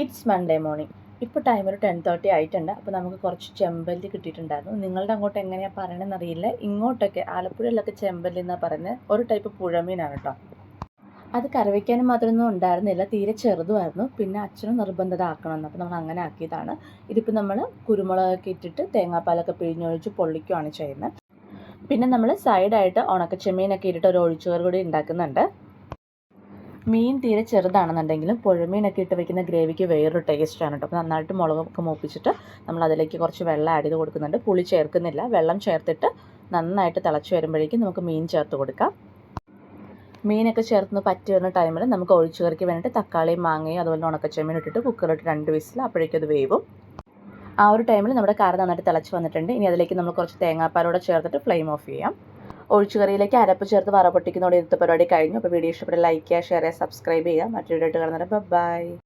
It's Monday morning. ഇപ്പോൾ time ഒരു 10:30 ആയിട്ടുണ്ട്. അപ്പോൾ നമുക്ക് കുറച്ച് ചെമ്പല്ലി കിട്ടിയിട്ടുണ്ടായിരുന്നു. നിങ്ങളുടെ അങ്ങോട്ട് എങ്ങനെയാണ് പറയണമെന്ന് അറിയില്ല. ഇങ്ങോട്ടൊക്കെ ആലപ്പുഴയിലൊക്കെ ചെമ്പല്ലി എന്നാണ് പറയുന്നത്. ഒരു ടൈപ്പ് പുഴമീനാണ് കേട്ടോ. അത് കറി വയ്ക്കാനും മാത്രമൊന്നും ഉണ്ടായിരുന്നില്ല, തീരെ ചെറുതുമായിരുന്നു. പിന്നെ അച്ഛനും നിർബന്ധത ആക്കണമെന്ന്, അപ്പോൾ നമ്മൾ അങ്ങനെ ആക്കിയതാണ്. ഇതിപ്പോൾ നമ്മൾ കുരുമുളകൊക്കെ ഇട്ടിട്ട് തേങ്ങാപ്പാലൊക്കെ പിഴിഞ്ഞൊഴിച്ച് പൊള്ളിക്കുകയാണ് ചെയ്യുന്നത്. പിന്നെ നമ്മൾ സൈഡായിട്ട് ഉണക്കച്ചെമ്മീനൊക്കെ ഇട്ടിട്ട് ഒരു ഒഴിച്ചുകറി കൂടി ഉണ്ടാക്കുന്നുണ്ട്. മീൻ തീരെ ചെറുതാണെന്നുണ്ടെങ്കിലും പുഴമീനൊക്കെ ഇട്ട് വയ്ക്കുന്ന ഗ്രേവിക്ക് വേറൊരു ടേസ്റ്റാണ് കേട്ടോ. അപ്പോൾ നന്നായിട്ട് മുളകൊക്കെ മൂപ്പിച്ചിട്ട് നമ്മൾ അതിലേക്ക് കുറച്ച് വെള്ളം ആഡ് ചെയ്ത് കൊടുക്കുന്നുണ്ട്. പുളി ചേർക്കുന്നില്ല, വെള്ളം ചേർത്തിട്ട് നന്നായിട്ട് തിളച്ച് വരുമ്പോഴേക്കും നമുക്ക് മീൻ ചേർത്ത് കൊടുക്കാം. മീനൊക്കെ ചേർത്ത് പറ്റി വരുന്ന ടൈമിൽ നമുക്ക് ഒഴിച്ചുകറിക്ക് വേണ്ടിയിട്ട് തക്കാളിയും മാങ്ങയും അതുപോലെ ഉണക്കച്ചെമ്മീൻ ഇട്ടിട്ട് കുക്കറിലിട്ട് 2 വിസിൽ, അപ്പോഴേക്കും അത് വേവും. ആ ഒരു ടൈമിൽ നമ്മുടെ കറി നന്നായിട്ട് തിളച്ച് വന്നിട്ടുണ്ട്. ഇനി അതിലേക്ക് നമ്മൾ കുറച്ച് തേങ്ങാപ്പാലോടെ ചേർത്തിട്ട് ഫ്ലെയിം ഓഫ് ചെയ്യാം. ഒഴിച്ചുകറിയിലേക്ക് അരപ്പ് ചേർത്ത് വറ പൊട്ടിക്കുന്നതോടെ ഇന്നത്തെ പരിപാടി കഴിഞ്ഞു. അപ്പോൾ വീഡിയോ ഇഷ്ടപ്പെട്ട ലൈക്ക് ചെയ്യുക, ഷെയർ ചെയ്യുക, സബ്സ്ക്രൈബ് ചെയ്യുക. മറ്റൊരു വീഡിയോ ആയിട്ട് കാണുന്നത്. ബൈ.